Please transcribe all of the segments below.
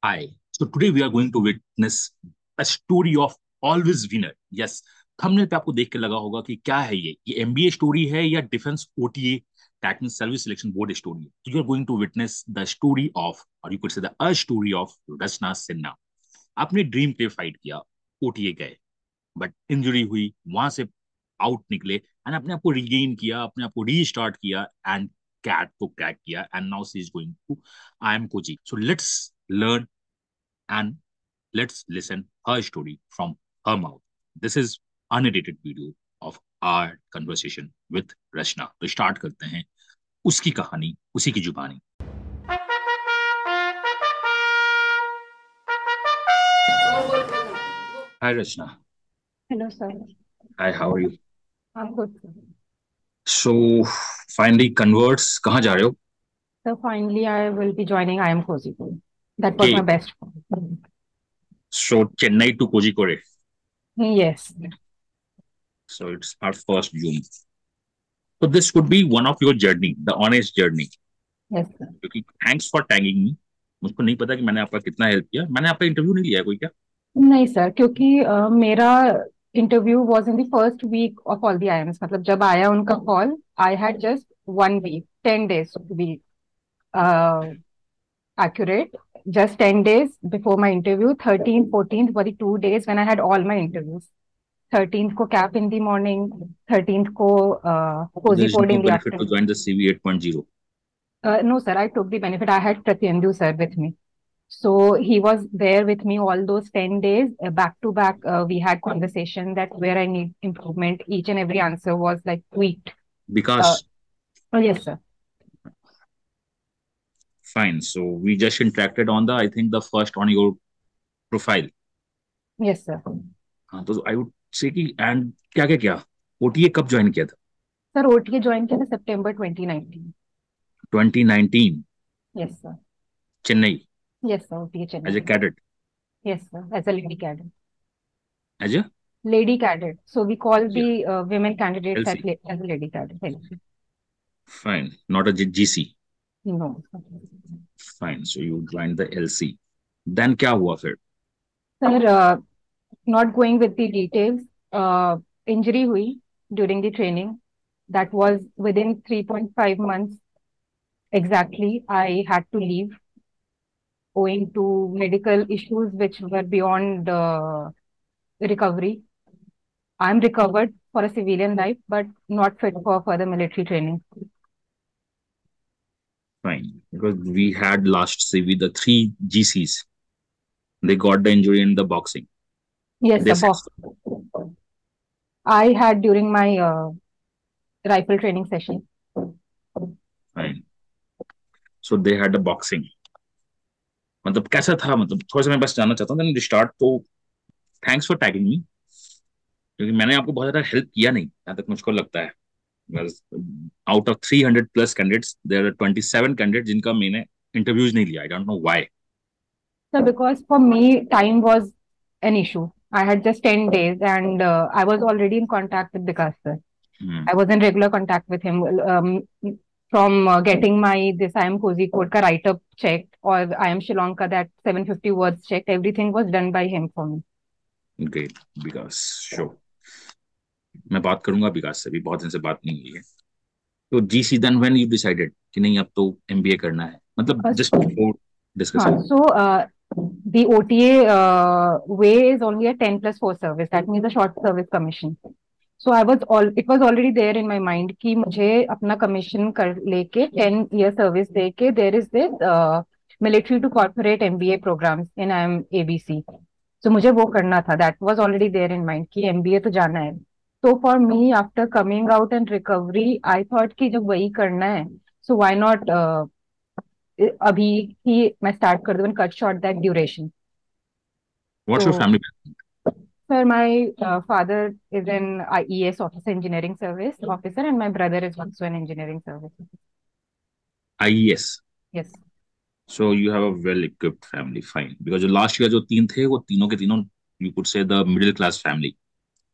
Hi. So today we are going to witness a story of always winner. Yes, thumbnail पे आपको देख के लगा होगा कि क्या है ये एमबीए स्टोरी है या defence OTA technical service selection board story है। तो you are going to witness the story of और you could say the a story of Rachna Sinha. आपने ड्रीम पे फाइट किया, ओटीए गए, बट इंजरी हुई, वहां से आउट निकले एंड अपने आप को रिगेन किया, अपने आप को रीस्टार्ट किया एंड कैट को क्रैक किया and now she is going to I am Kochi. So let's learn and let's listen her story from her mouth. This is unedited video of our conversation with Rachna. तो start करते हैं उसकी कहानी उसी की जुबानी। Hi Rachna. Hello, sir. Hi, how are you? I'm good. So finally converts कहाँ जा रहे हो? So finally, I will be joining IIM Kozhikode. That was Okay, my best friend. so Chennai to Kozhikode. Yes. So it's our first June. So this could be one of your journey, the honest journey. Yes, sir. क्योंकि thanks for tagging मी। मुझको नहीं पता कि मैंने आपका कितना help किया। मैंने आपका इंटरव्यू नहीं लिया है कोई क्या? नहीं सर, क्योंकि मेरा interview was in the first week of all the IIMs। मतलब जब आया उनका call, I had just 1 week, 10 days to be accurate. Just 10 days before my interview, 13th, 14th were the 2 days when I had all my interviews. 13th को cap in the morning, 13th को There is Kozhikode no in the benefit to afternoon. join the CV 8.0. No, sir, I took the benefit. I had Pratyendu sir with me. So he was there with me all those 10 days, back to back. We had conversation that where I need improvement. Each and every answer was like tweaked. Uh, Because oh, yes, sir. fine. So we just interacted on the, I think the first on your profile. Yes, sir. हाँ, तो I would say कि and क्या क्या क्या OTA कब join किया था? Sir, OTA joined in September 2019. 2019 Yes, sir. Chennai Yes, sir. OTA as a Chennai. Cadet Yes, sir. As a lady cadet. As a Lady cadet. So we call या the women candidates LC as a lady cadet. Fine not a GC No. Fine so you join the LC then क्या हुआ फिर? Sir, not going with the details, injury hui during the training. That was within 3.5 months exactly. I had to leave owing to medical issues which were beyond recovery. I'm recovered for a civilian life, but not fit for further military training. Fine, because we had last CV the three GCs. They got the injury in the boxing. Yes, They sir. said I had during my rifle training session. fine. So they had the boxing. मतलब कैसा था? मतलब थोड़ा सा मैं बस जानना चाहता हूँ स्टार्ट तो। थैंक्स फॉर टैगिंग मी, क्योंकि मैंने आपको बहुत ज्यादा हेल्प किया नहीं जहाँ तक मुझको लगता है। Out of 300 plus candidates there are 27 candidate जिनका मैंने इंटरव्यूज नहीं लिया। I don't know why. So because for me, time was an issue. I had just 10 days and I was already in contact with Vikas sir. I was in regular contact with him from getting my this I am Cozy code ka write up checked or I am Shillong ka that 750 words checked. Everything was done by him for me. Great Vikas show. मैं बात करूंगा विकास से भी, बहुत दिन से बात नहीं हुई है। तो GC then when you decided कि नहीं अब तो एमबीए करना है, मतलब just before discussing. So the OTA way is only a 10 plus 4 service. That means a short service commission. So it was already there in my mind कि मुझे अपना commission कर लेके 10 year service देके there is this military to corporate MBA programs in IIM ABC. So मुझे वो करना था. That was already there in mind कि MBA तो जाना है. So for me after coming out and recovery, I thought कि जब वही करना है, so why not अभी ही मैं start कर दूँ and cut short that duration. What's your So family? sir, my father is an IES officer, engineering service officer, and my brother is also an engineering service. IES. Yes. So you have a well equipped family, fine. Because जो last year जो तीन थे वो तीनों के तीनों you could say the middle class family.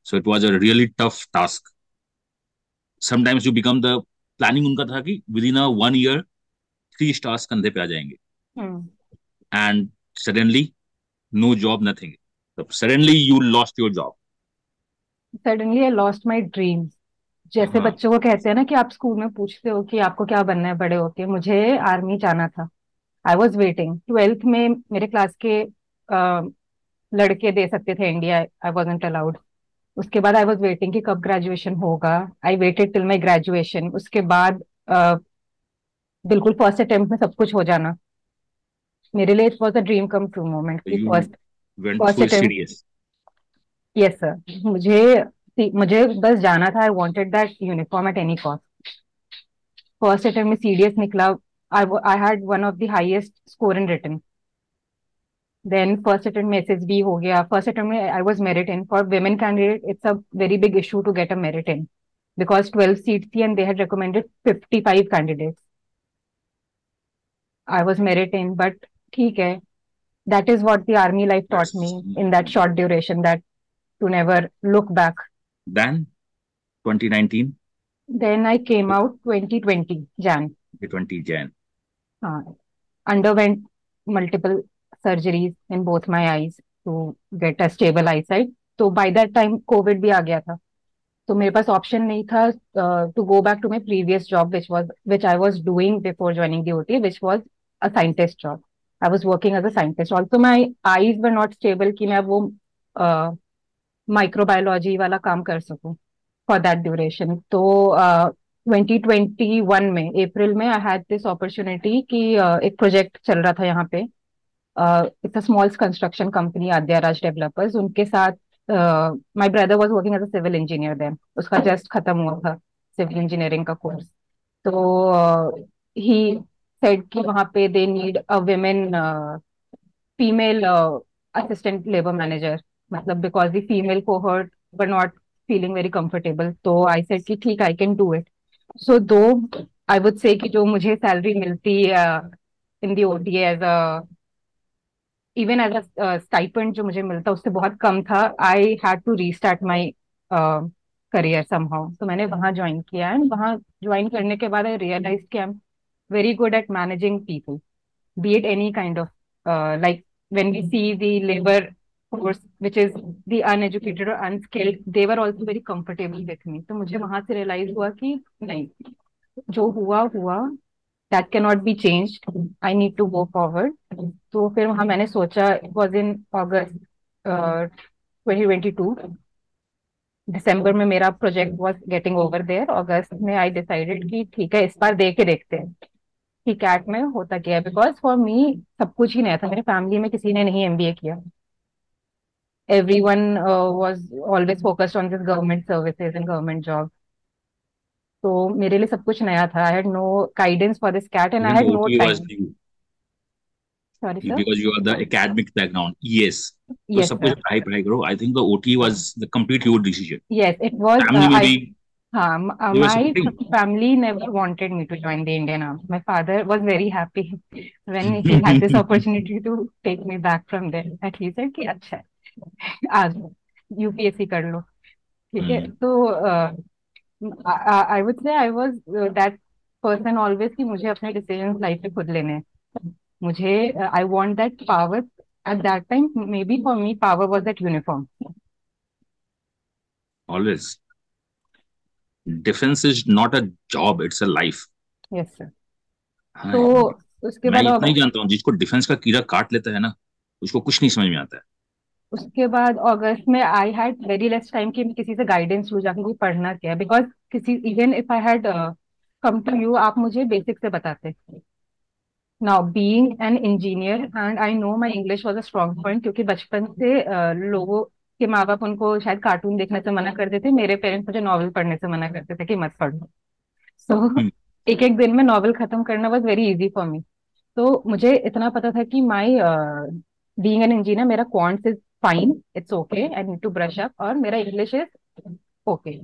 So it was a really tough task. Sometimes you become the planning उनका था कि with in a 1 year 3 stars कंधे पे आ जाएंगे Hmm. And suddenly no job, nothing. So suddenly you lost your job. Suddenly I lost my dreams. जैसे हाँ। बच्चों को कहते हैं ना कि आप स्कूल में पूछते हो कि आपको क्या बनना है बड़े होके, मुझे आर्मी जाना था। आई वॉज वेटिंग, ट्वेल्थ में मेरे क्लास के लड़के दे सकते थे इंडिया, आई वॉजेंट अलाउड। उसके बाद आई वॉज वेटिंग कि कब ग्रेजुएशन होगा। I waited till my graduation. उसके बाद बिल्कुल फर्स्ट अटेम्प्ट में सब कुछ हो जाना, मेरे लिए it was a dream come true moment So कि you first went first through attempt. serious. Yes sir. मुझे मुझे बस जाना था। I wanted that uniform at any cost. First attempt में सीडीएस निकला। I had one of the highest score in written. Then first attempt में SSB हो गया। फर्स्ट अटेम्प्ट में I was merit in. For women candidate it's a very big issue to get a merit in, because 12 seats थी and they had recommended 55 candidates. I was merit in, but ठीक है, that is what the army life taught me That's in that short duration, that to never look back. then 2019, Then I came out 2020 Jan. 2020 Jan. Underwent multiple surgeries in both my eyes to get a stable eyesight. तो by that time Covid भी आ गया था, तो मेरे पास option नहीं था to go back to my previous job which I was doing before joining the OT, which was a scientist job. I was working as a scientist. Also my eyes were not stable कि मैं वो microbiology वाला काम कर सकूं for that duration. तो 2021 में अप्रैल में आई हैड दिस अपॉर्चुनिटी कि एक प्रोजेक्ट चल रहा था यहाँ पे। It's a small construction company Aadya Raj developers, उनके साथ my brother was working as a civil engineer then, उसका जस्ट खत्म हुआ था सिविल इंजीनियरिंग का कोर्स। तो ही सेड कि वहाँ पे they need a women female assistant labour manager, मतलब because the female cohort were not feeling very comfortable. तो आई सेड कि ठीक, I can do it. So though I would say कि जो मुझे सैलरी मिलती in the OTA as a, even as a stipend जो मुझे मिलता उससे बहुत कम था। I had to restart my career somehow. तो मैंने वहां ज्वाइन किया एंड वहां ज्वाइन करने के बाद आई रियलाइज कि आई am very good at managing people, be it any kind of like when we see the labor force which is the uneducated or unskilled, they were also very comfortable with me। तो मुझे वहां से realise हुआ कि नहीं, जो हुआ हुआ, that cannot be changed, I need to go forward। तो फिर वहां मैंने सोचा, it was in August 2022, दिसंबर में मेरा project was getting over there। अगस्त में आई डिसाइडेड कि ठीक है, इस बार दे के देखते हैं कि कैट में होता क्या है। बिकॉज फॉर मी सब कुछ ही नया था, मेरे फैमिली में किसी ने नहीं एमबीए किया। Everyone was always focused on this government services and government job. तो मेरे लिए सब कुछ नया था। I had no guidance for this CAT and I Even the had no OTA was time. new sorry sir. because you are the academic background. Yes. तो yes सब कुछ सर। पढ़ाई पढ़ाई करो. I think the OT was the complete your decision. Yes it was. Family में आई भी हाँ, they were my supporting. family never wanted me to join the Indian Army. My father was very happy when he had this opportunity to take me back from there, and he said कि अच्छा है, आज UPSC कर लो। ठीक है। हम्म. तो I would से I was that person always कि मुझे अपने डिसीजंस लाइफ में खुद लेने हैं। मुझे I want that power. At that time may be for me power was that uniform. Always. Defense is not a job, it's a life. Yes sir. हाँ. तो उसके मैं बाद इतना ही जानता हूँ जिसको डिफेंस का कीड़ा काट लेता है ना, उसको कुछ नहीं समझ में आता है. अगस्त में I had very less time कि मैं किसी से गाइडेंस लूँ जाके कि पढ़ना क्या है। बिकॉज किसी, even if I had come to you, आप मुझे बेसिक से बताते। Now being an engineer and I know my English was a strong point, क्योंकि बचपन से लोगों के माँ बाप उनको शायद कार्टून देखने से मना करते थे, मेरे पेरेंट्स मुझे नॉवल पढ़ने से मना करते थे कि मत पढ़ो। सो हम्म. एक एक दिन में नॉवल खत्म करना was very easy for me. तो मुझे इतना पता था कि माई बीइंग एन इंजीनियर, मेरा quants is fine, it's okay, I need to brush up, और मेरा इंग्लिश इज ओके।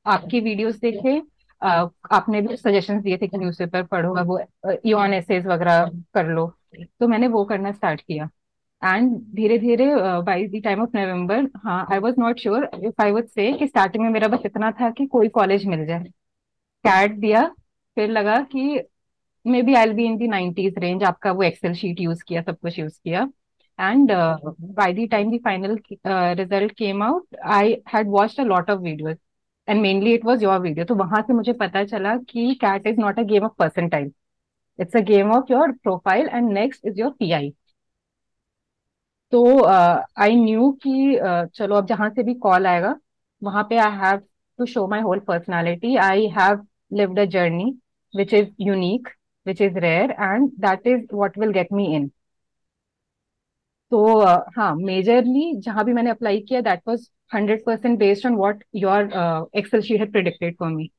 आपकी वीडियोस देखे, आपने भी सजेशंस दिए थे कि न्यूज़पेपर पढ़ो, वो इॉन एसेज वगैरह कर लो। तो मैंने वो करना स्टार्ट किया एंड धीरे धीरे by the time of November, हाँ, I was not sure if I would say कि स्टार्टिंग में मेरा बस इतना था कि कोई कॉलेज मिल जाए। कैट दिया, फिर लगा कि maybe I be in the 90s range. आपका वो एक्सेल शीट यूज किया, सब कुछ यूज किया। And by the time the final result came out, I had watched a lot of videos, and mainly it was your video. तो वहां से मुझे पता चला कि CAT is not a game of percentile. It's a game of your profile, and next is your PI. तो I knew कि चलो अब जहां से भी कॉल आएगा वहां पे I have to show my whole personality. I have lived a journey which is unique, which is rare, and that is what will get me in. तो हाँ, मेजरली जहां भी मैंने अप्लाई किया that was 100% based on what your excel sheet had predicted for me.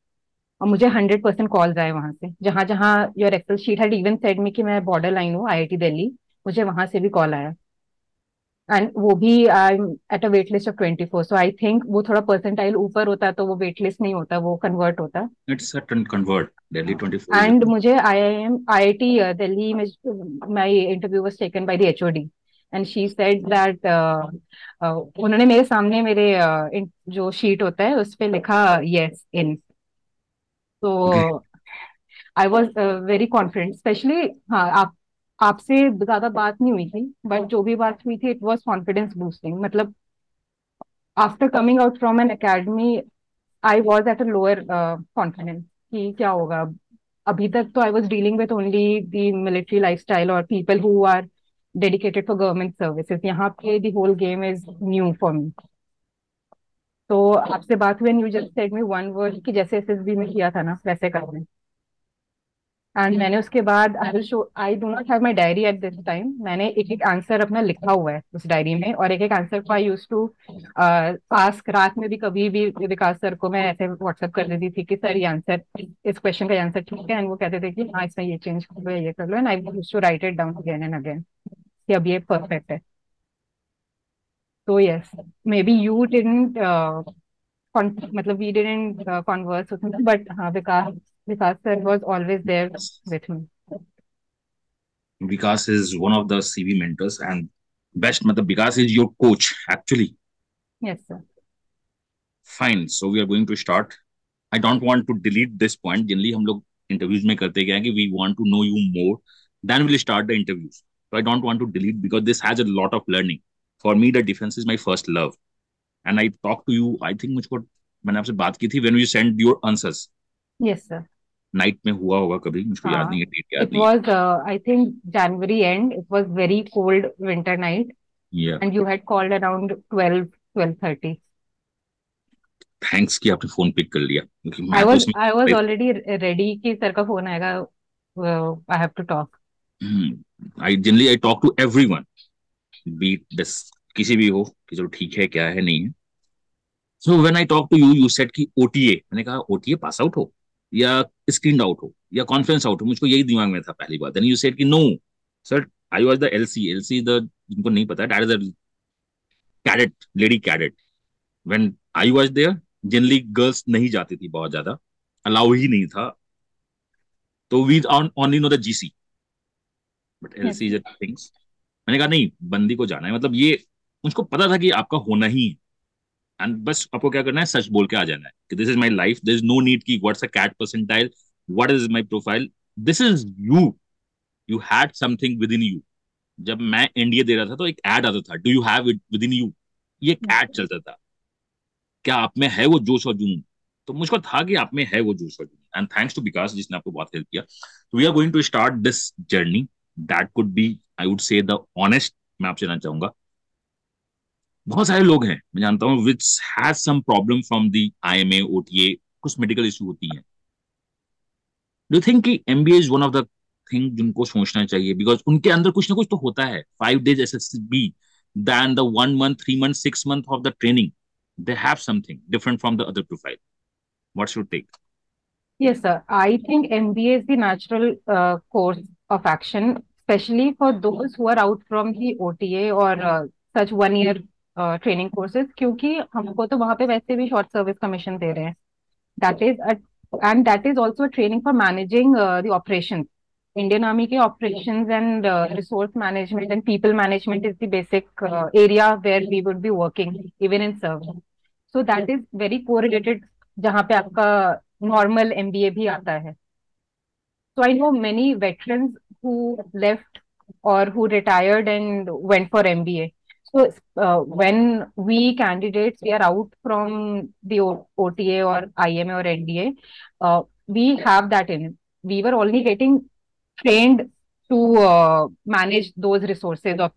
और मुझे 100% calls आए वहां से. जहां जहां your excel sheet had even said me कि मैं बॉर्डर लाइन हूँ IIT दिल्ली, मुझे वहां से भी कॉल आया. एंड वो भी I am at a wait list of 24. So I think वो थोड़ा परसेंटाइल ऊपर होता तो वो वेट लिस्ट नहीं होता, वो कन्वर्ट होता. It's a convert. Delhi 24 is a and मुझे IIT दिल्ली में my interview was taken by the HOD, and she said that उन्होंने मेरे सामने मेरे जो शीट होता है उस पे लिखा यस इन. okay. तो I was very confident. Specially हाँ, आप आपसे ज्यादा बात नहीं हुई थी, बट जो भी बात हुई थी इट वॉज कॉन्फिडेंस बूस्टिंग. मतलब after coming out from an academy I was at a lower confidence कि क्या होगा. अभी तक तो I was dealing with only the military lifestyle और people who are dedicated for government services. यहाँ पे the whole game is new for me. तो आपसे बात हुई and you just said me one word कि जैसे SSB में किया था ना वैसे करना. एंड मैंने उसके बाद I will show, I do not have my diary at this time. मैंने एक एक आंसर अपना लिखा हुआ है उस डायरी में, और एक एक आंसर को आई यूज टू आस्क. रात में भी कभी भी विकास सर को मैं ऐसे व्हाट्सएप कर देती थी कि सर ये आंसर, इस क्वेश्चन का आंसर ठीक है, एंड वो कहते थे कि हाँ इसमें ये चेंज कर लो या ये कर लो, and I use to write it down again and again कि अब ये परफेक्ट है. तो yes, maybe you didn't मतलब we didn't converse with me, but हाँ, Vikas Vikas sir was always there with me. Vikas is one of the CV mentors and best. मतलब Vikas is your coach actually. Yes sir. Fine. So we are going to start. I don't want to delete this point. Generally हम लोग interviews में करते क्या है कि we want to know you more. Then we'll start the interviews. So I don't want to delete because this has a lot of learning. For me, the defense is my first love. And I talk to you. I think मुझको मैंने आपसे बात की थी when you send your answers. Yes sir. Night में हुआ होगा कभी, मुझको याद नहीं हाँ, है, डेट याद it नहीं was I think January end. It was very cold winter night, है. and you had called around 12:30. Thanks कि आपने फोन पिक कर लिया क्योंकि I मैं तो was उसमें I was already ready कि सर का फोन आएगा. I have to talk. I generally I talk to everyone beat this किसी भी हो कि चलो ठीक है क्या है नहीं है. So when I talk to you you said कि ओटीए. मैंने कहा ओटीए पास आउट हो या स्क्रीन आउट हो या कॉन्फ्रेंस आउट हो, मुझको यही दिमाग में था पहली बार. देन यू सेड कि no sir, I was the LC. LC the, जिनको नहीं पता, that is the cadet, lady cadet. When I was there generally girls नहीं जाती थी, बहुत ज्यादा अलाउ ही नहीं था. तो we only know the GC but Yes, LC is things. मैंने कहा नहीं, बंदी को जाना है. मतलब ये मुझको पता था कि आपका होना ही है. एंड बस आपको क्या करना है, सच बोल के आ जाना है कि this is my life. This is no need की what's a CAT percentile, what is my profile. This is you. You had something within you. जब मैं एनडीए दे रहा था तो एक एड आता था, do you have it with in you. ये एक yes, एड चलता था, क्या आप में है वो जोश और जुनून. तो मुझको था कि आप में है वो जोश और जुनून. एंड थैंक्स टू विकास जिसने आपको बहुत हेल्प किया. तो we are going to start this journey that could be, I would say the honest. मैं आपसे जानना चाहूंगा, बहुत सारे लोग हैं मैं जानता हूँ which has some problem from the IMA OTA, कुछ मेडिकल इशू होती है. डू थिंक कि MBA is one of the thing जिनको सोचना चाहिए बिकॉज उनके अंदर कुछ ना कुछ तो होता है. 5 days SSB than the 1 month, 3 months, 6 months of the training. They have something different from the other profile. What's your take? yes, sir. I think MBA is the natural course of action, especially for those who are out from the OTA or such 1 year training courses. क्योंकि हमको तो वहाँ पे वैसे भी short service commission दे रहे हैं. That is a, and that is also a training for managing the operations. Indian Army के operations and resource management and people management is the basic area where we would be working even in service. So that is very correlated जहाँ पे आपका normal MBA भी आता है. So I know many veterans who left or who retired and went for MBA. So when we candidates we are out from the OTA or IMA or NDA, we have that in. We were only getting trained to manage those resources of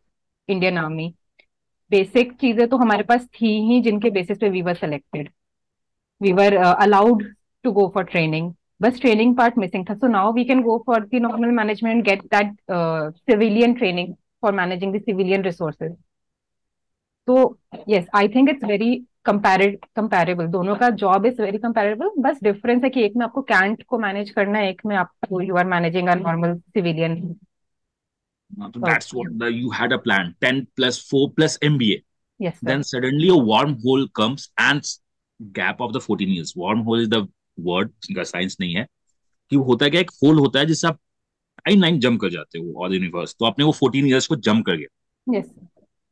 Indian Army. Basic चीजें तो हमारे पास थी ही जिनके basis पे we were selected, we were allowed to go for training. बस training part missing था. So now we can go for the normal management, get that civilian training for managing the civilian resources. तो yes, I think it's very comparable. दोनों का job is very comparable. बस difference है कि एक में आपको कैंट को मैनेज करना है, एक में आपको you are managing a normal civilian. So that's what you had a plan, 10 plus 4 plus MBA. Yes sir. Then suddenly a wormhole comes and gap of the 14 years. Wormhole is the word, जिनका science नहीं है, कि वो होता है क्या, एक whole होता है जिससे आप टाइम जंप कर जाते हो और यूनिवर्स. तो आपने वो 14 इयर्स को जंप कर गया. यस.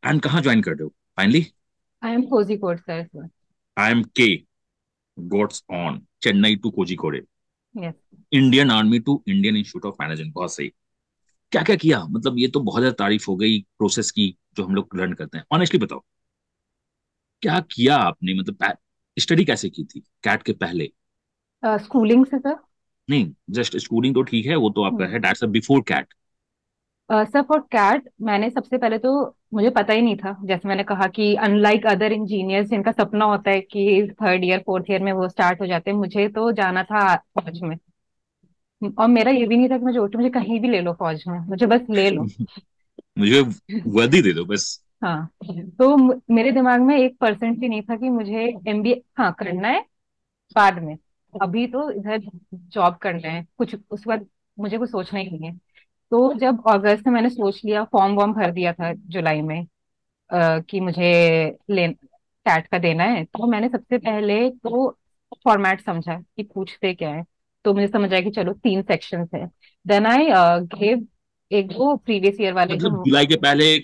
एंड कहाँ ज्वाइन कर रहे हो finally? IIM Kozhikode sir. IMK goats on Chennai to Kozhikode, yes. Indian army to Indian institute of management. बहुत सही. क्या क्या किया, मतलब ये तो बहुत ज्यादा तारीफ हो गई प्रोसेस की जो हम लोग लर्न करते हैं. ऑनेस्टली बताओ क्या किया आपने, मतलब स्टडी कैसे की थी कैट के पहले? स्कूलिंग से सर. नहीं, जस्ट स्कूलिंग तो ठीक है, वो तो आपका है, that's before CAT. Sir for CAT मैंने सबसे पहले तो, मुझे पता ही नहीं था, जैसे मैंने कहा कि अनलाइक अदर इंजीनियर्स जिनका सपना होता है कि थर्ड ईयर फोर्थ ईयर में वो स्टार्ट हो जाते हैं, मुझे तो जाना था फौज में. और मेरा ये भी नहीं था कि मुझे कहीं भी ले लो फौज में, मुझे बस ले लो. मुझे वर्दी दे दो बस. हाँ. तो मेरे दिमाग में 1% भी नहीं था कि मुझे MBA हाँ करना है बाद में. अभी तो इधर जॉब करना है, कुछ उसके बाद मुझे कुछ सोचना ही नहीं है. तो जब अगस्त में मैंने सोच लिया, फॉर्म वॉर्म भर दिया था जुलाई में, कि मुझे ले टैट का देना है, तो मैंने सबसे पहले तो फॉर्मेट समझा कि पूछते क्या है. तो मुझे समझ आया कि चलो 3 सेक्शंस है. देन आई गिव एक दो प्रीवियस ईयर वाले मतलब जो. जुलाई के पहले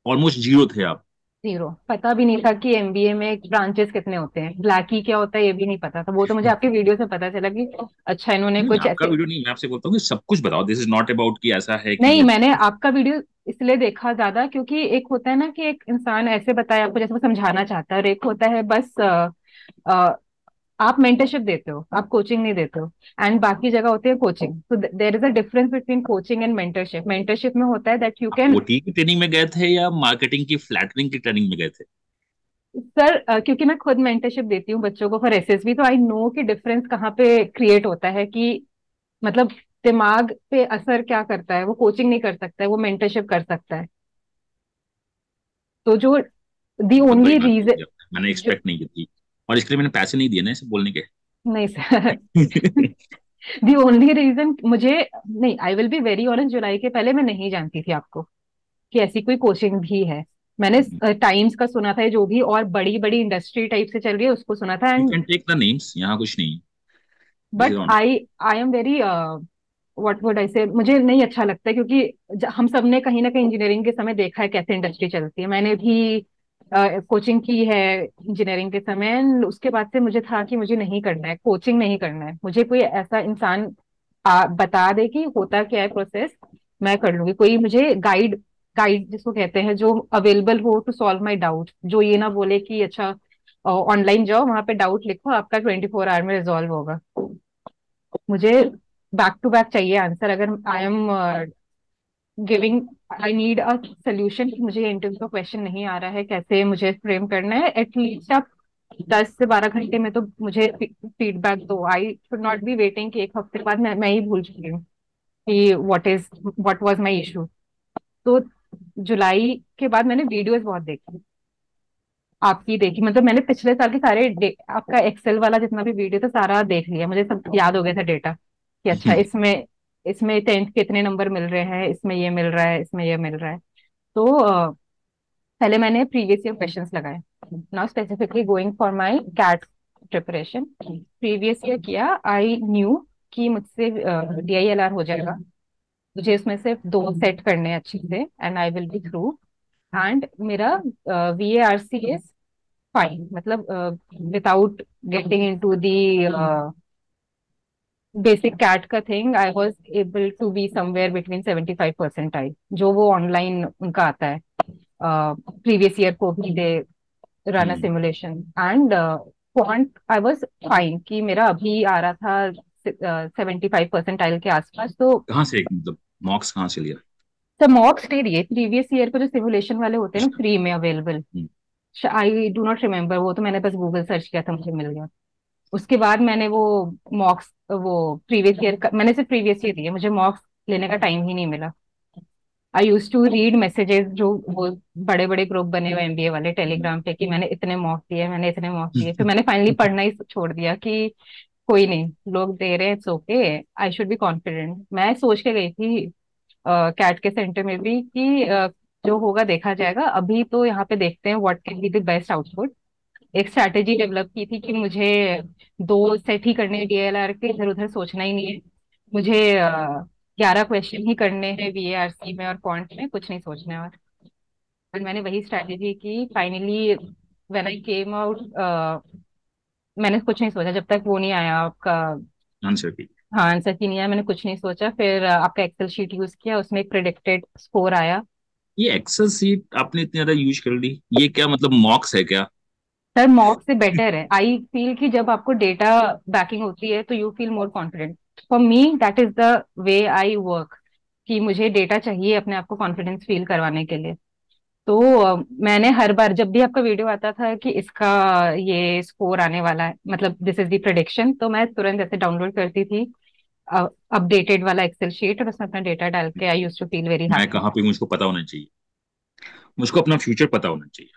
ऑलमोस्ट जीरो थे आप? जीरो. पता भी नहीं था कि MBA में ब्रांचेस कितने होते हैं, ब्लैकी क्या होता है ये भी नहीं पता था. वो तो मुझे आपके वीडियो से पता चला कि अच्छा इन्होंने नहीं, कुछ आपका ऐसे. वीडियो नहीं, मैं आपसे बोलता हूँ कि सब कुछ बताओ. दिस इज नॉट अबाउट कि ऐसा है कि नहीं, ये. मैंने आपका वीडियो इसलिए देखा ज्यादा क्योंकि एक होता है ना कि एक इंसान ऐसे बताए आपको जैसे वो समझाना चाहता है, और एक होता है बस आप मेंटरशिप देते हो, आप कोचिंग नहीं देते हो. एंड बाकी जगह होती है कोचिंग. तो there is a difference between coaching and mentorship. Mentorship में होता है दैट यू आप कैन. OT की ट्रेनिंग में गए थे या मार्केटिंग की फ्लैटरिंग की ट्रेनिंग में गए थे? सर क्योंकि मैं खुद मेंटरशिप देती हूँ बच्चों को फॉर SSB, तो आई नो कि डिफरेंस कहाँ पे क्रिएट होता है, कि मतलब दिमाग पे असर क्या करता है, वो कोचिंग नहीं कर सकता है, वो मेंटरशिप कर सकता है. तो जो दी बहुत बड़ी ओनली बात कह दी रीजन. आपने, मैंने जो. एक्सपेक्ट नहीं की थी. और इसके लिए मैंने पैसे नहीं दिए ना इसे बोलने के. नहीं सर. दी ओनली रीजन मुझे, नहीं I will be very honest, जुलाई के पहले मैं नहीं जानती थी आपको कि ऐसी कोई कोचिंग भी है. मैंने टाइम्स का सुना था, जो भी और बड़ी बड़ी इंडस्ट्री टाइप से चल रही है उसको सुना था. You and can take the names, यहाँ कुछ नहीं. This is but on. I I am very what would I say, मुझे नहीं अच्छा लगता है क्योंकि हम सब ने कहीं ना कहीं इंजीनियरिंग के समय देखा है कैसे इंडस्ट्री चलती है. मैंने भी कोचिंग की है इंजीनियरिंग के समय, and उसके बाद से मुझे था कि मुझे नहीं करना है, कोचिंग नहीं करना है. मुझे कोई ऐसा इंसान बता दे कि होता क्या है प्रोसेस, मैं कर लूंगी. कोई मुझे गाइड, गाइड जिसको कहते हैं, जो अवेलेबल हो टू सॉल्व माई डाउट, जो ये ना बोले कि अच्छा ऑनलाइन जाओ वहां पे डाउट लिखो आपका 24 आवर में रिजॉल्व होगा. मुझे बैक टू बैक चाहिए आंसर. अगर I am giving, I need a solution कि मुझे इंटरव्यू का क्वेश्चन नहीं आ रहा है, कैसे मुझे फ्रेम करना है. एटलीस्ट आप 10 से 12 घंटे में तो मुझे फीडबैक दो. I should not be waiting कि एक हफ्ते बाद मैं ही भूल चुकी हूँ कि व्हाट वाज माय इशू. तो जुलाई के बाद मैंने वीडियोस बहुत देखी, आपकी देखी, मतलब मैंने पिछले साल के सारे आपका एक्सेल वाला जितना भी वीडियो था सारा देख लिया. मुझे सब याद हो गया था डेटा कि अच्छा इसमें इसमें 10th के इतने नंबर मिल रहे हैं, इसमें ये मिल रहा है, इसमें ये मिल रहा है. तो पहले मैंने प्रीवियस ईयर क्वेश्चंस लगाए. Now specifically going for my CAT preparation. Previous year किया, आई न्यू कि मुझसे DILR हो जाएगा. मुझे इसमें सिर्फ 2 सेट करने हैं अच्छे से and I will be through. And मेरा VARC इज फाइन, मतलब without getting into the basic CAT का thing, I was able to be somewhere between 75% जो वो ऑनलाइन उनका आता है, प्रीवियस ईयर को भी they run a hmm. Simulation and quant I was fine, कि मेरा अभी आ रहा था 75% के आसपास। तो कहाँ से मतलब मॉक्स कहाँ से लिया? सर मॉक्स दे दिए प्रीवियस ईयर को, जो सिमुलेशन वाले होते हैं ना अच्छा। फ्री में available. Hmm. I do not remember, वो तो मैंने बस गूगल सर्च किया था, मुझे मिल गया। उसके बाद मैंने वो मॉक्स, वो प्रीवियस ईयर का मैंने सिर्फ प्रीवियस ईयर दिए, मुझे मॉक्स लेने का टाइम ही नहीं मिला। आई यूज टू रीड मैसेजेस, जो वो बड़े बड़े ग्रुप बने हुए एमबीए वाले टेलीग्राम पे, कि मैंने इतने मॉक दिए, मैंने इतने मॉक दिए। फिर मैंने फाइनली पढ़ना ही छोड़ दिया कि कोई नहीं, लोग दे रहे हैं, it's okay, I should be confident. मैं सोच के गई थी कैट के सेंटर में भी कि जो होगा देखा जाएगा, अभी तो यहाँ पे देखते हैं what can be the best output. एक स्ट्रैटेजी डेवलप की थी कि मुझे 2 सेट ही करने हैं डीएलआर के, इधर उधर सोचना ही नहीं है। मुझे 11 क्वेश्चन ही करने हैं वीएआरसी में और क्वांट में, कुछ नहीं सोचना है। और मैंने वही स्ट्रैटेजी की finally. When I came out, मैंने कुछ नहीं सोचा जब तक वो नहीं आया आपका। आंसर की। हाँ, आंसर की नहीं आया, मैंने कुछ नहीं सोचा। फिर आपका एक्सेल शीट यूज किया, उसमें एक प्रिडिक्टेड स्कोर आया। ये एक्सेल सीट आपने इतनी ज्यादा यूज कर ली, ये क्या मतलब मॉक्स है क्या? सर मॉक से बेटर है, आई फील कि जब आपको डेटा बैकिंग होती है तो you feel more confident. For me that is the way I work, कि मुझे डेटा चाहिए अपने आप को कॉन्फिडेंस फील करवाने के लिए। तो मैंने हर बार जब भी आपका वीडियो आता था कि इसका ये स्कोर आने वाला है, मतलब दिस इज द प्रिडिक्शन, तो मैं तुरंत ऐसे डाउनलोड करती थी अपडेटेड वाला एक्सेल शीट, और उसमें अपना डेटा डाल के आई यूज टू फील वेरी मैं हैप्पी। कहाँ पे हूँ मुझको पता होना चाहिए, मुझको अपना फ्यूचर पता होना चाहिए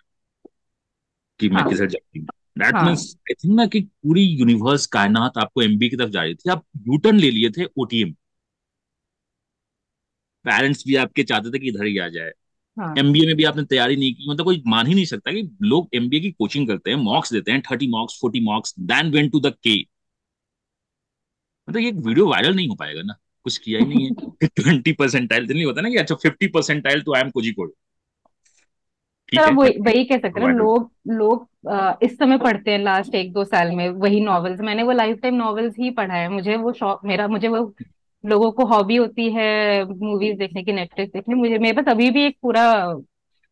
कि मैं हाँ किधर जाती हूँ। दैट हाँ। मीन्स आई थिंक ना कि पूरी यूनिवर्स कायनात आपको एमबीए की तरफ जा रही थी, आप यूटर्न ले लिए थे ओटीएम। पेरेंट्स भी आपके चाहते थे कि इधर ही आ जाए। हाँ एमबीए में भी आपने तैयारी नहीं की, मतलब कोई मान ही नहीं सकता कि लोग एमबीए की कोचिंग करते हैं, मॉक्स देते हैं, 30 mocks 40 mocks, then went to the K. मतलब ये वीडियो वायरल नहीं हो पाएगा ना, कुछ किया ही नहीं है। 20 परसेंटाइल नहीं होता ना कि अच्छा 50 परसेंटाइल तो आई एम कोजिकोड, सर ठीक है अब बट वही वही कह सकते हैं ना, वायरल। लोग लोग इस समय पढ़ते हैं लास्ट 1-2 साल में वही नॉवेल्स। मैंने वो लाइफ टाइम नॉवेल्स ही पढ़ा है, मुझे वो शौक, मेरा मुझे वो, लोगों को हॉबी होती है मूवीज देखने की, नेटफ्लिक्स देखने, मुझे मेरे पास अभी भी एक पूरा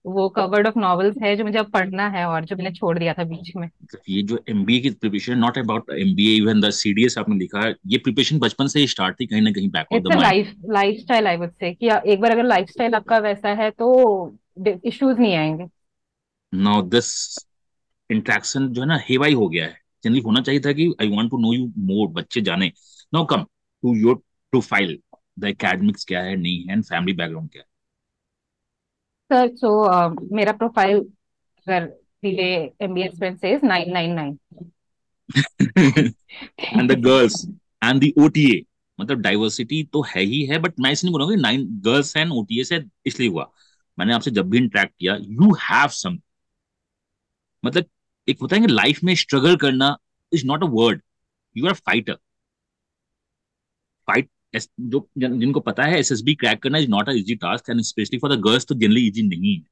वो कवर्ड ऑफ नॉवेल्स है जो मुझे अब पढ़ना है, और जो मैंने छोड़ दिया था बीच में। मतलब ये जो एमबीए की preparation, not about MBA, even the CDS आपने लिखा है, ये प्रिपरेशन बचपन से ही स्टार्ट थी कहीं ना कहीं, back of its the a mind. Life style, I would say, कि एक बार अगर लाइफ स्टाइल आपका वैसा है तो इश्यूज नहीं आएंगे। नाउ दिस इंट्रैक्शन जो है ना हेवाई हो गया है। जनरली होना चाहिए था कि I want to know you more, बच्चे जाने। Now come to your profile, the academics क्या है नहीं है, एंड फैमिली बैकग्राउंड क्या सर सो मेरा प्रोफाइल, अगर दिले एमबीए एक्सपेंस इज 999। है। And the girls and the OTA, मतलब डाइवर्सिटी तो है ही है, बट मैं इसलिए बोलूंगा 9 गर्ल्स एंड ओटीए से इसलिए हुआ। मैंने आपसे जब भी इंटरेक्ट किया, यू हैव सम, मतलब एक होता है कि लाइफ में स्ट्रगल करना is not a word, you are fighter. Fight, जो जिनको पता है एसएसबी क्रैक करना is not a easy task, and specially for the girls तो जनरली इजी नहीं है।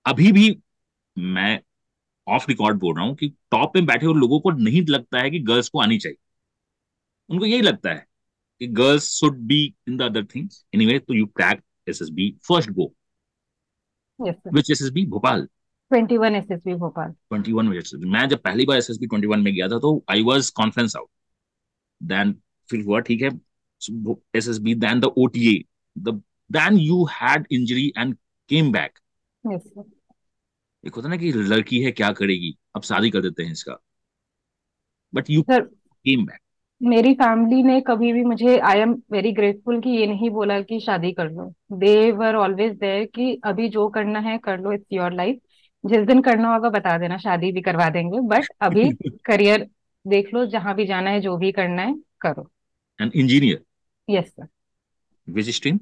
अभी भी मैं ऑफ रिकॉर्ड बोल रहा हूँ कि टॉप में बैठे हुए लोगों को नहीं लगता है कि गर्ल्स को आनी चाहिए, उनको यही लगता है कि girls should be in the other things anyway. तो you crack SSB first go. Yes sir. Which SSB? Bhopal. 21 SSB Bhopal. 21 में SSB। मैं जब पहली बार एसएसबी 21 में गया था तो I was conference out, then फिर हुआ ठीक है SSB, then the OTA, the then you had injury and came back. Yes sir. एक होता है ना कि लड़की है क्या करेगी, अब शादी कर देते हैं इसका, but you sir came back. मेरी फैमिली ने कभी भी मुझे, आई एम वेरी ग्रेटफुल, कि ये नहीं बोला कि शादी कर लो। दे वर ऑलवेज देयर कि अभी जो करना है कर लो, इट्स योर लाइफ, जिस दिन करना होगा बता देना, शादी भी करवा देंगे, बट अभी करियर देख लो, जहां भी जाना है, जो भी करना है करो। An engineer? Yes sir. Which stream?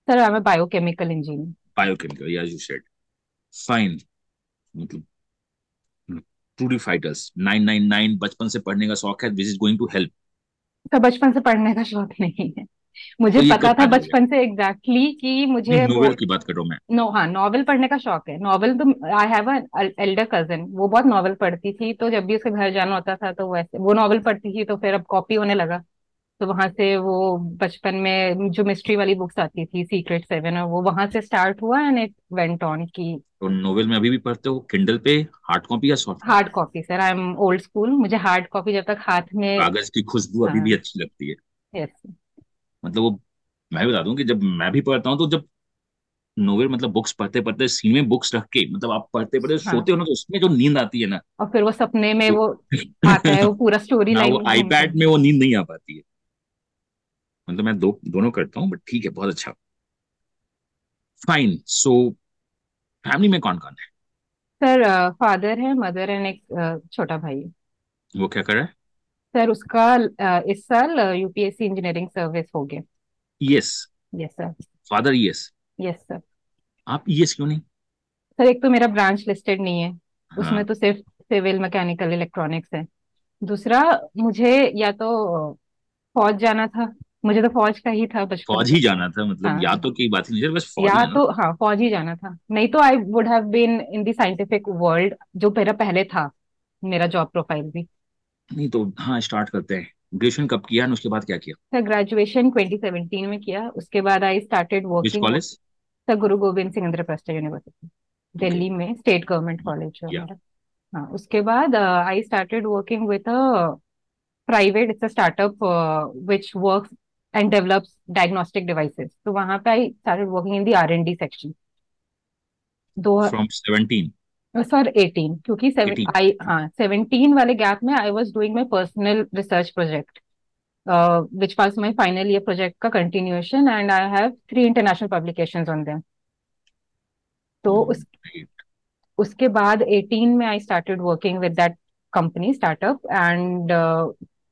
Sir I am biochemical engineer. Biochemical, या यू सेड फाइन। मतलब ट्रूली फाइटर्स। 999 बचपन से पढ़ने का शौक है, which is going to help. तो बचपन से पढ़ने का शौक नहीं है, मुझे तो ये पता कब था पैदा हुआ? बचपन से एग्जैक्टली exactly कि नहीं, मुझे नोवेल की बात कर रहा हूँ मैं। नो, हाँ, नॉवल पढ़ने का शौक है। नॉवल तो I have a elder cousin, वो बहुत नॉवल पढ़ती थी, तो जब भी उसके घर जाना होता था तो वैसे वो नॉवल पढ़ती थी, तो फिर अब कॉपी होने लगा। तो वहां से वो बचपन में जो मिस्ट्री वाली बुक्स आती थी, सीक्रेट सेवन, और वो वहां से स्टार्ट हुआ एंड इट वेंट ऑन की। तो नोवेल में अभी भी पढ़ते हो किंडल पे, हार्ड कॉपी या soft copy? Hard copy sir, I am old school, मुझे हार्ड कॉपी जब तक हाथ में। कागज की खुशबू अभी भी हाँ। अच्छी लगती है। यस। मतलब वो, मैं भी बता दूं कि जब मैं भी पढ़ता हूँ तो जब नोवेल मतलब बुक्स पढ़ते पढ़ते सीन में बुक्स रख के, मतलब आप पढ़ते पढ़ते हाँ, सोते हो ना, तो उसमें जो नींद आती है ना, और फिर वो सपने में वो वो आता है, वो पूरा स्टोरी हाँ, लाइन वो घूमता है। आईपैड में वो नींद नहीं आ पाती है। मतलब मैं दोनों करता हूँ, बट ठीक है, बहुत अच्छा। फाइन। सो फैमिली में कौन कौन है? सर, फादर है, मदर एंड एक छोटा भाई है। वो क्या कर रहा है? सर उसका इस साल यूपीएससी इंजीनियरिंग सर्विस हो गया। Yes. Yes sir. Father yes. Yes sir. आप यस क्यों नहीं? सर एक तो मेरा ब्रांच लिस्टेड नहीं है, उसमें हाँ, तो सिर्फ सिविल, मैकेनिकल, इलेक्ट्रॉनिक्स है। दूसरा, मुझे या तो फौज जाना था, मुझे तो फौज का ही था बचपन फौज से। ही जाना था मतलब, हाँ, या तो की बात ही नहीं, बस फौज ही या जाना तो था। हाँ फौज ही जाना था, नहीं तो I would have been in the scientific world, जो मेरा पहले था, मेरा जॉब प्रोफाइल भी। नहीं तो हाँ, स्टार्ट करते हैं। ग्रेजुएशन कब किया और उसके बाद क्या किया? सर ग्रेजुएशन 2017 में किया, उसके बाद I started which working. College? Sir Guru Govind Singh Indraprastha university, okay. Delhi में, स्टेट गवर्नमेंट कॉलेज जो या। हमारा। हाँ, उसके बाद आई started working with a private, it's a startup which works and develops diagnostic devices, तो वहां पे आई started working in the R&D section. दो फ्रॉम 17? सर 18, क्योंकि सेवन 18? आई हाँ 17 वाले गैप में I was doing my personal research project, which was my final year project का continuation, and I have 3 international publications on them. तो उसके बाद 18 में I started working with that company startup, and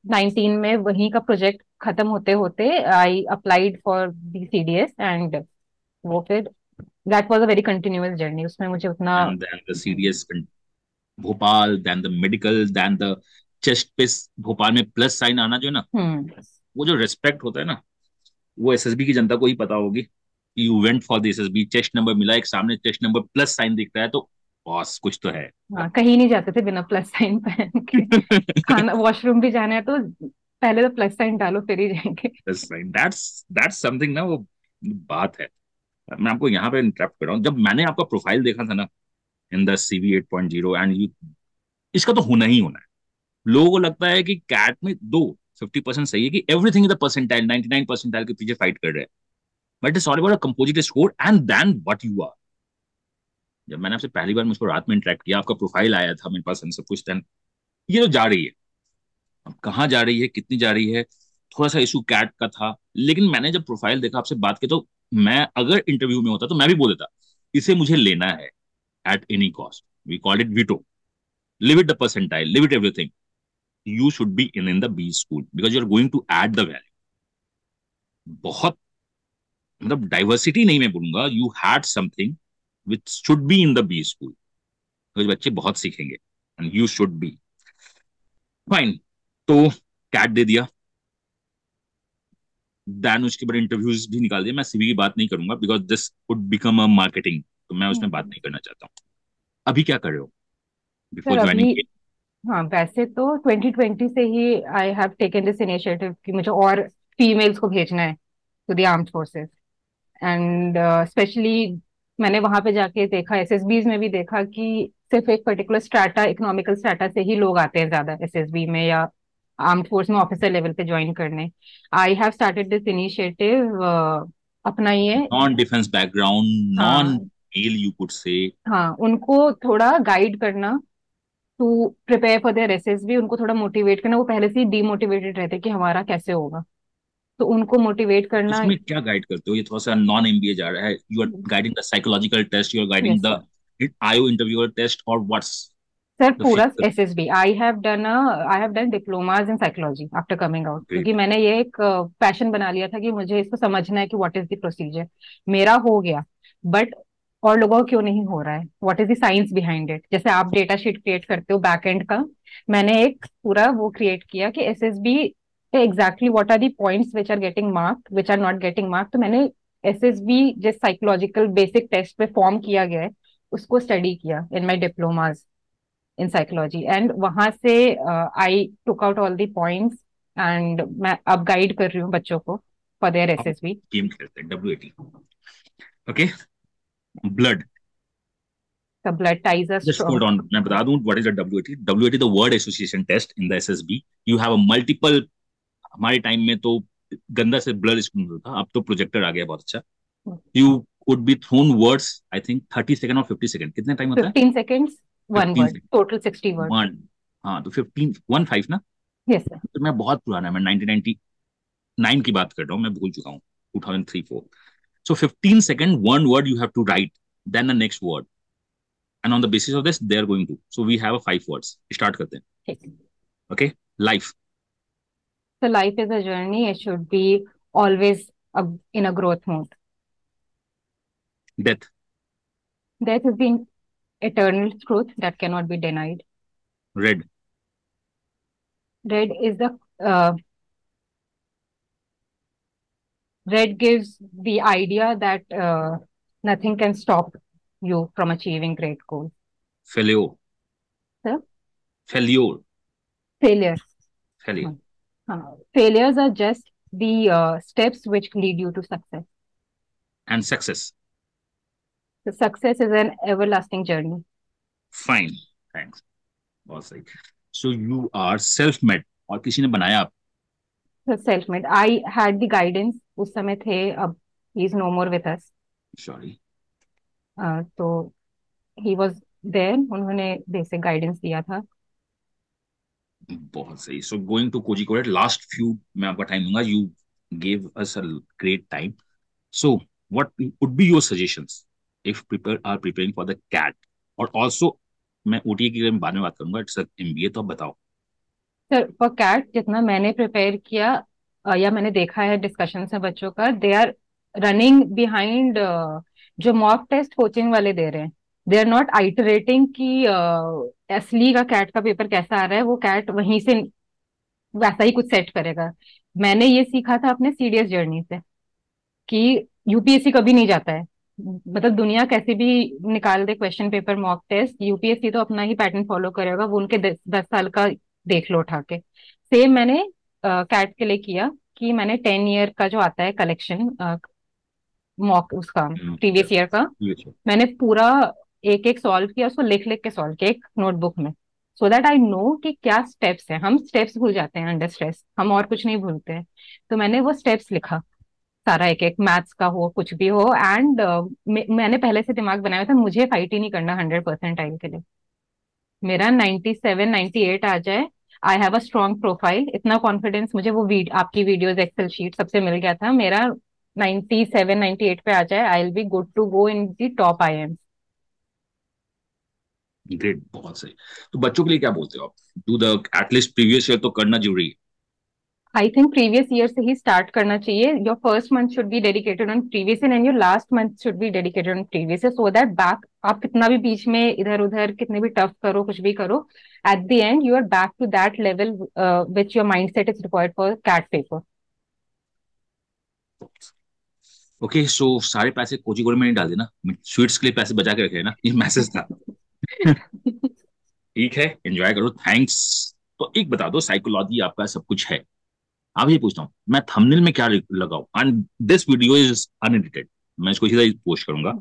19 में वहीं का प्रोजेक्ट खत्म होते होते I applied for the CDS, and वो फिर that was a very continuous journey, उसमें मुझे उतना। And then the serious Bhopal, then the medical, then the chest पे भोपाल में प्लस साइन आना, जो है ना, हम्म। वो जो रेस्पेक्ट होता है ना, वो एसएसबी की जनता को ही पता होगी। You went for the SSB, chest number मिला, एक सामने चेस्ट नंबर प्लस साइन दिख रहा है, तो बॉस कुछ तो है। हाँ, कहीं नहीं जाते थे बिना प्लस साइन पहन के। खाना वॉशरूम भी जाना है तो पहले तो प्लस साइन डालो फिर ही जाएंगे। प्लस साइन, दैट्स समथिंग ना, वो बात है। मैं आपको यहाँ पे इंटरप्ट कर रहा हूँ। जब मैंने आपका प्रोफाइल देखा था ना, in the CV 8.0, and you, इसका तो होना ही होना है। लोगों को लगता है कि कैट में दो 50% सही है, कि everything is the percentile, 99 percentile के पीछे फाइट कर रहे हैं। But it's all about a composite score and then what you are. जब मैंने आपसे पहली बार मुझको रात में इंटरेक्ट किया, आपका प्रोफाइल आया था मेरे पास, सब कुछ, देन ये तो जा रही है। अब कहाँ जा रही है, कितनी जा रही है, थोड़ा सा इशू कैट का था। लेकिन मैंने जब प्रोफाइल देखा, आपसे बात की, तो मैं अगर इंटरव्यू में होता तो मैं भी बोल देता, इसे मुझे लेना है at any cost. We call it veto. Leave it the percentile, leave it everything. You should be in the B school because you are going to add the value. बहुत, मतलब डाइवर्सिटी नहीं मैं बोलूंगा, you had something which should be in the B school, because बच्चे बहुत सीखेंगे, and you should be. Fine. तो CAT दे दिया, देन उसके बाद इंटरव्यूज भी निकाल दिया। मैं सीवी की बात नहीं करूंगा because this would become a marketing, तो मैं उसमें बात हम्म। नहीं करना चाहता हूँ। अभी क्या कर रहे हो सर बिफोर ज्वाइनिंग? अभी, हाँ वैसे तो 2020 से ही I have taken this initiative कि मुझे और फीमेल्स को भेजना है to the armed forces, and specially मैंने वहां पे जाके देखा, SSBs में भी देखा कि सिर्फ एक पर्टिकुलर स्ट्राटा, इकोनॉमिकल स्ट्राटा से ही लोग आते हैं ज्यादा SSB में या आर्म्ड फोर्स में ऑफिसर लेवल पे ज्वाइन करने। I have started this initiative, अपना ये। नॉन डिफेंस बैकग्राउंड, नॉन हाँ। Male, you could say. हाँ, उनको थोड़ा गाइड करना to prepare for their SSB, उनको थोड़ा मोटिवेट करना, वो पहले से ही डीमोटिवेटेड रहते कि हमारा कैसे होगा, तो उनको मोटिवेट करना। उसमें क्या गाइड करते हो? ये थोड़ा सा नॉन MBA जा रहा है। You are guiding the psychological test, you are guiding yes the sir. IO interviewer test, और व्हाट्स सर द पूरा physical? SSB, I have done diplomas in psychology after coming out, क्योंकि great. मैंने ये एक passion बना लिया था कि मुझे इसको समझना है कि व्हाट इज द प्रोसीजर। मेरा हो गया, बट और लोगों को क्यों नहीं हो रहा है, what is the science behind it, जैसे आप डेटा शीट क्रिएट करते हो बैक एंड का, मैंने एक पूरा वो क्रिएट किया कि SSB exactly what are the points which are getting marked, which are not getting marked, तो मैंने SSB जिस साइकोलॉजिकल बेसिक टेस्ट पे फॉर्म किया गया है उसको स्टडी किया in my diplomas in psychology, and वहां से I took out all the points, and मैं अब गाइड कर रही हूँ बच्चों को फॉर देयर अब एसएसबी। गेम खेलते हैं, WAT। Okay, blood. The blood ties a just strong. Hold on, मैं बता दूं what is the WAT। WAT the word association test in the SSB। You have a multiple, हमारे time में तो गंदा से ब्लड स्क्रीन होता था, अब तो प्रोजेक्टर आ गया बहुत अच्छा। You could be thrown words, I think 30 second और 50 सेकंड, कितने टाइम होता है? 15 seconds, one 15 word, second, total 60 word. One. हाँ तो 15 ना। Yes sir. तो मैं बहुत पुराना है, मैं 1999 की बात कर रहा हूँ, मैं भूल चुका हूँ, 2003-4। So 15 second, one word you have to write, then the next word, and on the basis of this they are going to, so we have a 5 words. Start करते हैं। ठीक। Okay, life. So life is a journey. It should be always in a growth mode. Death. Death is the eternal truth that cannot be denied. Red. Red is the red gives the idea that nothing can stop you from achieving great goals. Failure. So failure. failures. Failure. Hmm. Failures are just the steps which lead you to success. And success. The success is an everlasting journey. Fine, thanks, बहुत सही। So you are self made, और किसी ने बनाया आप? The self-made. I had the guidance. उस समय थे, अब he is no more with us. Sorry. तो ही वॉज देयर, उन्होंने बेसिक गाइडेंस दिया था। बहुत सही। So going to Kozhikode, last few मैं आपका टाइम दूंगा, you gave us a great time. So what would be your suggestions if people are preparing for the CAT? और ऑल्सो मैं OTA के बारे में बाद में बात करूंगा, इट्स MBA, तो आप बताओ। सर फॉर कैट जितना मैंने प्रिपेयर किया या मैंने देखा है डिस्कशन में बच्चों का, दे आर रनिंग बिहाइंड जो मॉक टेस्ट कोचिंग वाले दे रहे हैं। दे आर नॉट आइटरेटिंग कि असली का कैट का पेपर कैसा आ रहा है, वो कैट वहीं से वैसा ही कुछ सेट करेगा। मैंने ये सीखा था अपने सीडीएस जर्नी से कि यूपीएससी कभी नहीं जाता है। मतलब दुनिया कैसे भी निकाल दे question paper mock test, UPSC तो अपना ही पैटर्न फॉलो करेगा। वो उनके 10 साल का देख लो उठा के। सेम मैंने कैट के लिए किया कि मैंने 10 ईयर का जो आता है कलेक्शन मॉक उसका प्रीवियस ईयर का, मैंने पूरा एक एक सॉल्व किया, उसको लिख लिख के सॉल्व किया एक नोटबुक में। सो दैट आई नो कि क्या स्टेप्स है। हम स्टेप्स भूल जाते हैं अंडर स्ट्रेस, हम और कुछ नहीं भूलते हैं। तो मैंने वो स्टेप्स लिखा सारा, एक एक मैथ्स का हो कुछ भी हो। एंड मैंने पहले से दिमाग बनाया था मुझे फाइट ही नहीं करना 100% के लिए। मेरा 97 98 आ जाए, I have a strong profile, इतना कॉन्फिडेंस मुझे वो आपकी वीडियोस एक्सेल शीट सबसे मिल गया था। मेरा 97 98 पे आ जाए, I will be good to go in the top I. Great, बहुत सही। तो बच्चों के लिए क्या बोलते हो आप? Do the at least previous year तो करना जरूरी है। आई थिंक प्रीवियस ईयर से ही स्टार्ट करना चाहिए। Your first month should be dedicated on previous year and your last month should be dedicated on previous year, so that back आप कितना भी बीच में इधर उधर कितने भी टफ करो कुछ भी करो, at the end you are back to that level which your mind set is required for CAT paper. Okay, so सारे पैसे कोचिकोड में नहीं डाल देना, स्वीट्स के लिए पैसे बचा के रखे ना, ये मैसेज था। ठीक है, एंजॉय करो, थैंक्स। तो एक बता दो, साइकोलॉजी आपका सब कुछ है, आप ये पूछता हूँ मैं थंबनेल में क्या लगाऊं, and this video is unedited, मैं इसको सीधा पोस्ट करूंगा।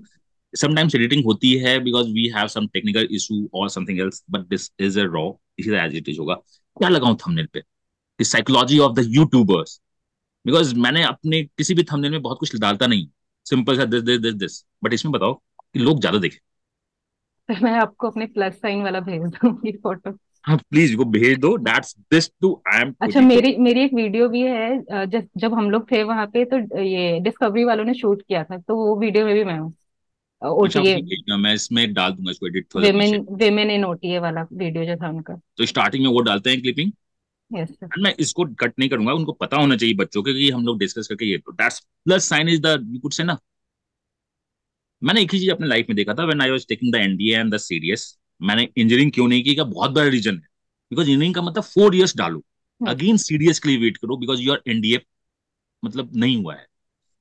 समटाइम्स एडिटिंग होती है because we have some technical issue और something else, but this is a raw, इसी तरह एज इट इज होगा। क्या लगाऊं थंबनेल पे? The psychology of the YouTubers, because मैंने अपने किसी भी थंबनेल में बहुत कुछ डालता नहीं, सिंपल सा this this this this, but इसमें बताओ कि लोग ज्यादा देखें। तो मैं आपको अपने प्लस साइन वाला भेज दूंगी फोटो। हाँ प्लीज वो भेज दो, that's this to I am अच्छा, कोजिको। मेरी मेरी एक वीडियो भी है जब हम लोग थे वहां पे, तो ये डिस्कवरी वालों ने शूट किया था, तो वो वीडियो में भी मैं हूँ। अच्छा ओटीए, मुझे भेजना, मैं इसमें डाल दूंगा, इसको एडिट थोड़ा विमेन पीछे। विमेन इन ओटीए वाला वीडियो जो था उनका। तो स्टार्टिंग में वो डालते हैं क्लिपिंग, यस सर। एंड मैं इसको कट नहीं करूंगा, उनको पता होना चाहिए बच्चों के कि हम लोग डिस्कस करके ये, तो that's plus sign is the, you could से ना। मैंने एक ही चीज अपने लाइफ में देखा था, when I was taking the NDA and the CDS, मैंने इंजीनियरिंग क्यों नहीं की का बहुत बड़ा रीजन है, बिकॉज इंजीनियरिंग का मतलब 4 इयर्स डालो, अगेन सीडीएस के लिए वेट करो, बिकॉज योर एनडीए मतलब नहीं हुआ है,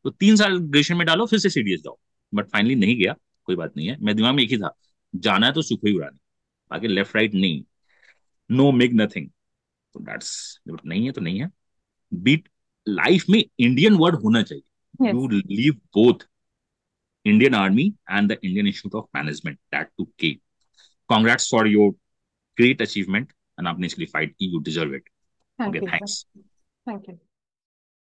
तो 3 साल ग्रेजुएशन में डालो फिर से सीडीएस जाओ। बट फाइनली नहीं गया, कोई बात नहीं है, मेरे दिमाग में एक ही था, जाना है तो सुख ही उड़ानी, बाकी लेफ्ट राइट नहीं, नो मेक नथिंग। तो दैट्स, नहीं है तो नहीं है। बीट लाइफ में इंडियन वर्ड होना चाहिए. Yes. You leave both Indian Army and the Indian Institute of Management, that to K. Congrats for your great achievement and आपने इसके लिए fight की. You deserve it. Thank Okay, you, sir. thanks. Thank you.